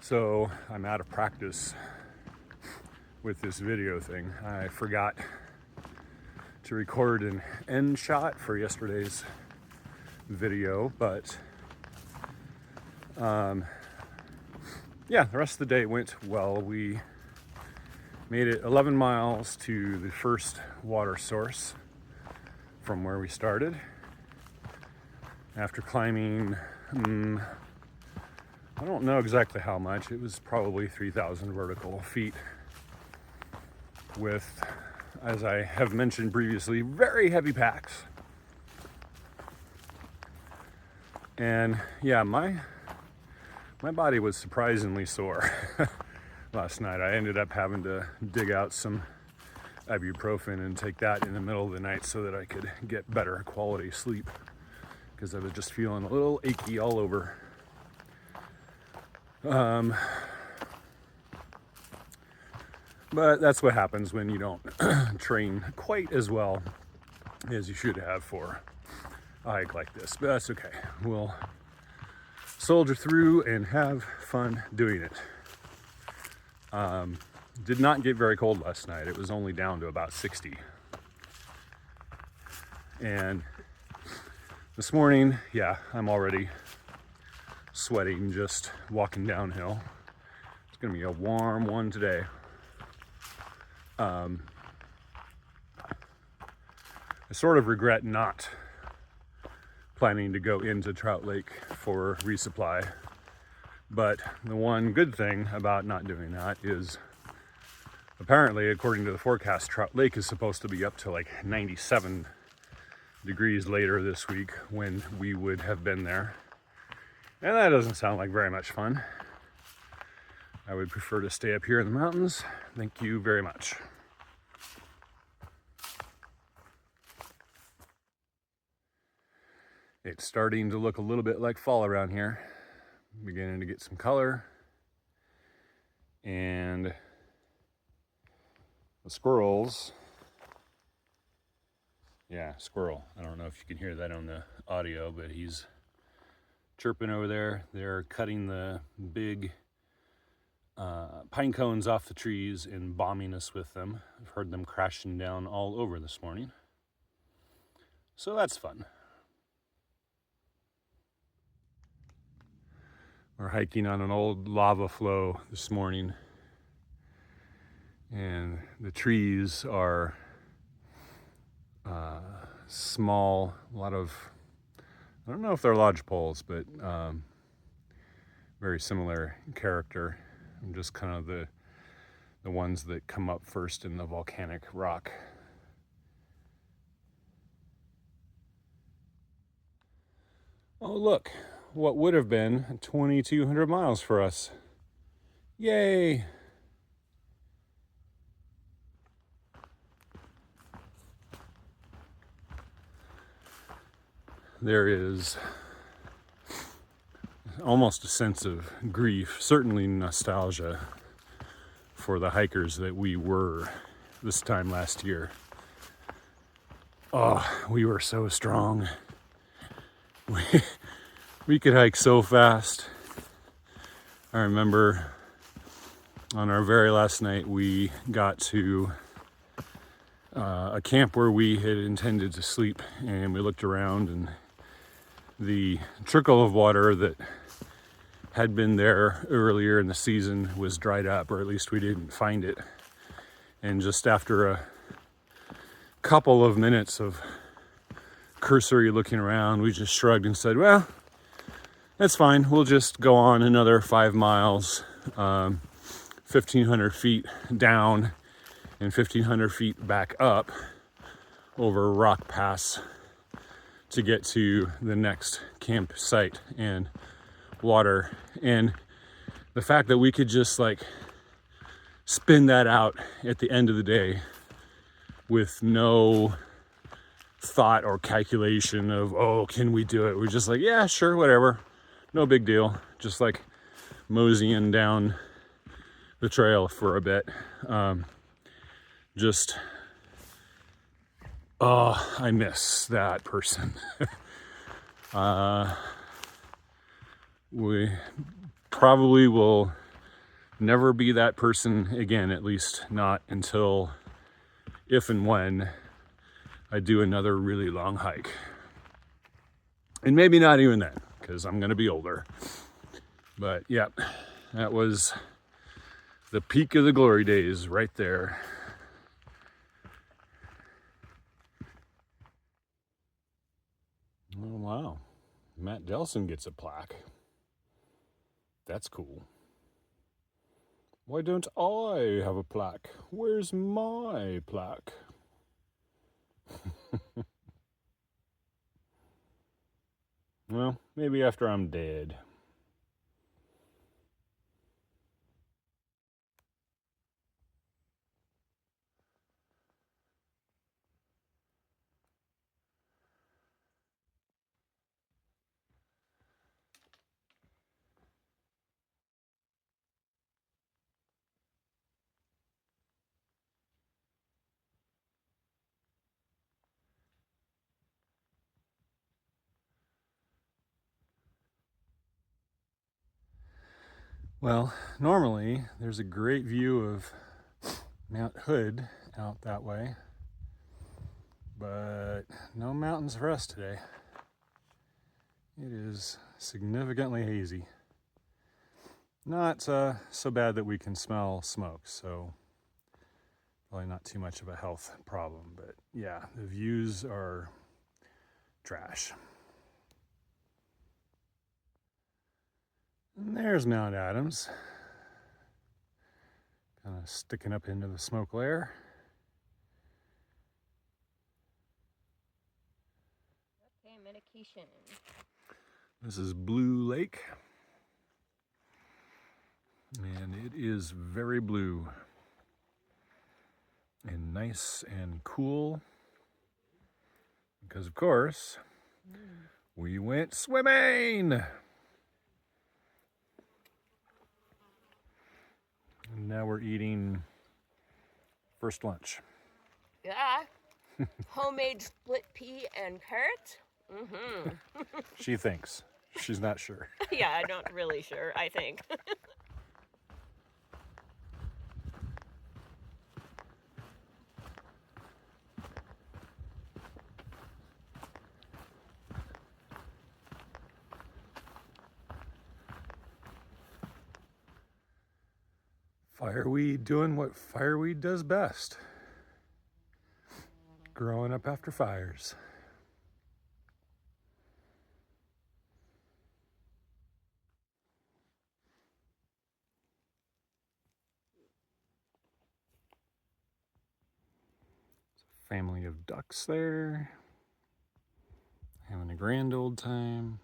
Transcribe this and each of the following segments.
So I'm out of practice with this video thing. I forgot to record an end shot for yesterday's video, but yeah, the rest of the day went well. We made it 11 miles to the first water source from where we started. After climbing, I don't know exactly how much. It was probably 3,000 vertical feet with, as I have mentioned previously, very heavy packs. And yeah, my body was surprisingly sore last night. I ended up having to dig out some ibuprofen and take that in the middle of the night so that I could get better quality sleep, because I was just feeling a little achy all over. But that's what happens when you don't train quite as well as you should have for a hike like this. But that's okay. We'll soldier through and have fun doing it. Did not get very cold last night. It was only down to about 60. And this morning, yeah, I'm already sweating just walking downhill. It's gonna be a warm one today. I sort of regret not planning to go into Trout Lake for resupply, but the one good thing about not doing that is apparently, according to the forecast, Trout Lake is supposed to be up to like 97 degrees later this week when we would have been there. And that doesn't sound like very much fun. I would prefer to stay up here in the mountains. Thank you very much. It's starting to look a little bit like fall around here. Beginning to get some color. And the squirrels, yeah, squirrel. I don't know if you can hear that on the audio, but he's chirping over there. They're cutting the big pine cones off the trees and bombing us with them. I've heard them crashing down all over this morning. So that's fun. We're hiking on an old lava flow this morning, and the trees are small, a lot of, I don't know if they're lodgepoles, but very similar character, and just kind of the ones that come up first in the volcanic rock. Oh look, what would have been 2,200 miles for us. Yay! There is almost a sense of grief, certainly nostalgia, for the hikers that we were this time last year. Oh, we were so strong. We could hike so fast. I remember on our very last night, we got to a camp where we had intended to sleep, and we looked around, and the trickle of water that had been there earlier in the season was dried up, or at least we didn't find it. And just after a couple of minutes of cursory looking around, we just shrugged and said, well, that's fine. We'll just go on another 5 miles, 1,500 feet down and 1,500 feet back up over Rock Pass to get to the next campsite and water. And the fact that we could just like spin that out at the end of the day with no thought or calculation of, oh, can we do it? We're just like, yeah, sure, whatever. No big deal. Just like moseying down the trail for a bit. I miss that person. We probably will never be that person again, at least not until if and when I do another really long hike. And maybe not even then, because I'm going to be older. But yeah, that was the peak of the glory days right there. Oh, wow. Matt Delson gets a plaque. That's cool. Why don't I have a plaque? Where's my plaque? Well, maybe after I'm dead. Well, normally there's a great view of Mount Hood out that way, but no mountains for us today. It is significantly hazy. Not so bad that we can smell smoke, so probably not too much of a health problem, but yeah, the views are trash. And there's Mount Adams, kind of sticking up into the smoke layer. Okay, medication. This is Blue Lake, and it is very blue and nice and cool because, of course, we went swimming. And now we're eating first lunch. Yeah. Homemade split pea and carrots. She thinks. She's not sure. Yeah, I'm not really sure, I think. Fireweed doing what fireweed does best. Growing up after fires. Family of ducks there, having a grand old time.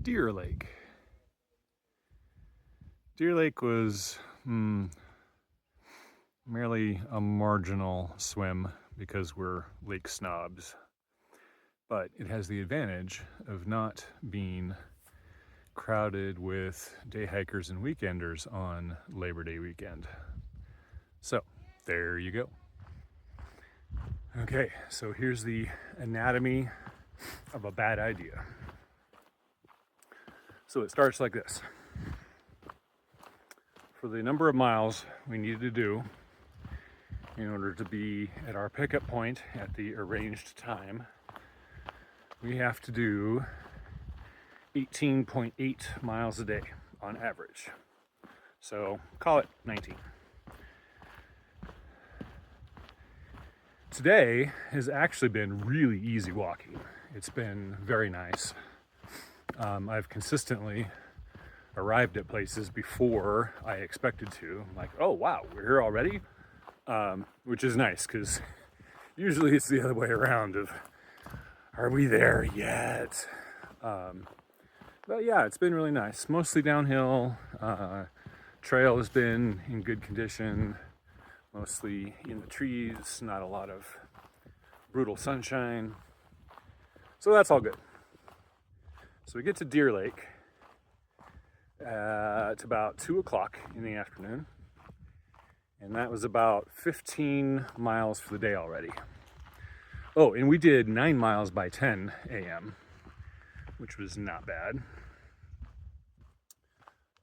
Deer Lake. Deer Lake was merely a marginal swim because we're lake snobs, but it has the advantage of not being crowded with day hikers and weekenders on Labor Day weekend. So there you go. Okay, so here's the anatomy of a bad idea. So it starts like this. For the number of miles we needed to do in order to be at our pickup point at the arranged time, we have to do 18.8 miles a day on average. So call it 19. Today has actually been really easy walking. It's been very nice. I've consistently arrived at places before I expected to. I'm like, oh wow, we're here already? Which is nice because usually it's the other way around of, are we there yet? But yeah, it's been really nice. Mostly downhill. Trail has been in good condition. Mostly in the trees, not a lot of brutal sunshine. So that's all good. So we get to Deer Lake at about 2 o'clock in the afternoon. And that was about 15 miles for the day already. Oh, and we did 9 miles by 10 a.m. which was not bad.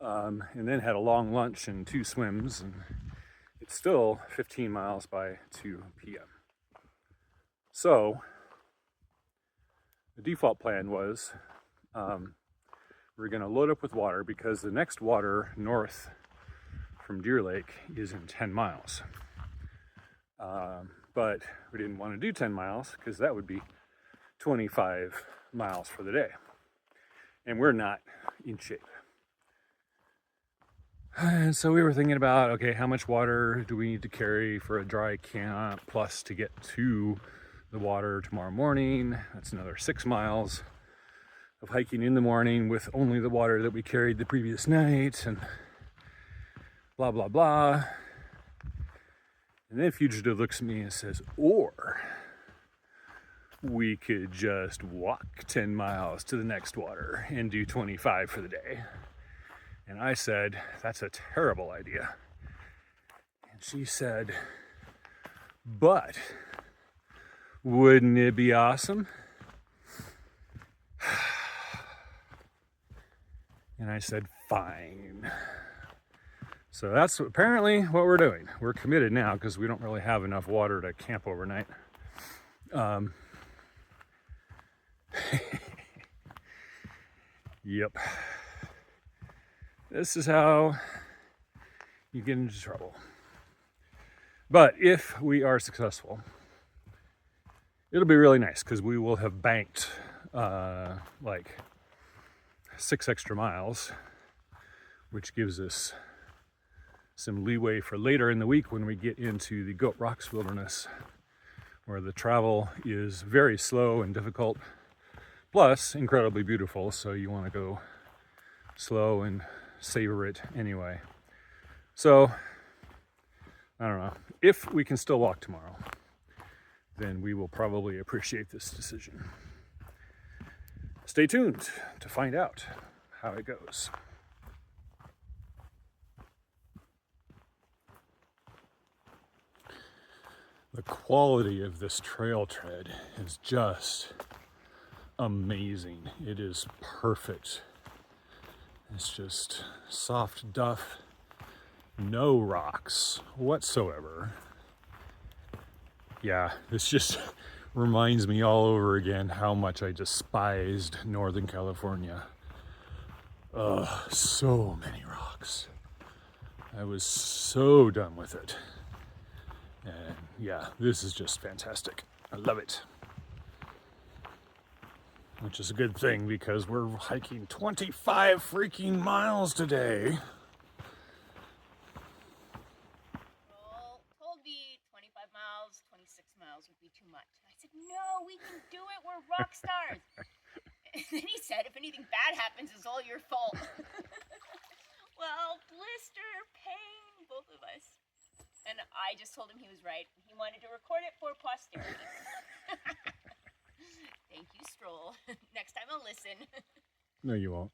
And then had a long lunch and 2 swims, and it's still 15 miles by 2 p.m. So the default plan was we're going to load up with water because the next water north from Deer Lake is in 10 miles. But we didn't want to do 10 miles because that would be 25 miles for the day. And we're not in shape. And so we were thinking about, okay, how much water do we need to carry for a dry camp, plus to get to the water tomorrow morning? That's another 6 miles of hiking in the morning with only the water that we carried the previous night, and blah, blah, blah. And then Fugitive looks at me and says, or we could just walk 10 miles to the next water and do 25 for the day. And I said, that's a terrible idea. And she said, but wouldn't it be awesome? And I said, fine. So that's apparently what we're doing. We're committed now because we don't really have enough water to camp overnight. Yep. This is how you get into trouble. But if we are successful, it'll be really nice because we will have banked like 6 extra miles, which gives us some leeway for later in the week when we get into the Goat Rocks Wilderness, where the travel is very slow and difficult, plus incredibly beautiful, so you want to go slow and savor it anyway. So, I don't know. If we can still walk tomorrow, then we will probably appreciate this decision. Stay tuned to find out how it goes. The quality of this trail tread is just amazing. It is perfect. It's just soft duff, no rocks whatsoever. Yeah, this just reminds me all over again how much I despised Northern California. So many rocks. I was so done with it. And yeah, this is just fantastic. I love it. Which is a good thing because we're hiking 25 freaking miles today. Well, told me 25 miles, 26 miles would be too much. I said, no, we can do it. We're rock stars. And then he said, if anything bad happens, it's all your fault. Well, blister, pain, both of us. And I just told him he was right. He wanted to record it for posterity. Thank you, Stroll. Next time I'll listen. No, you won't.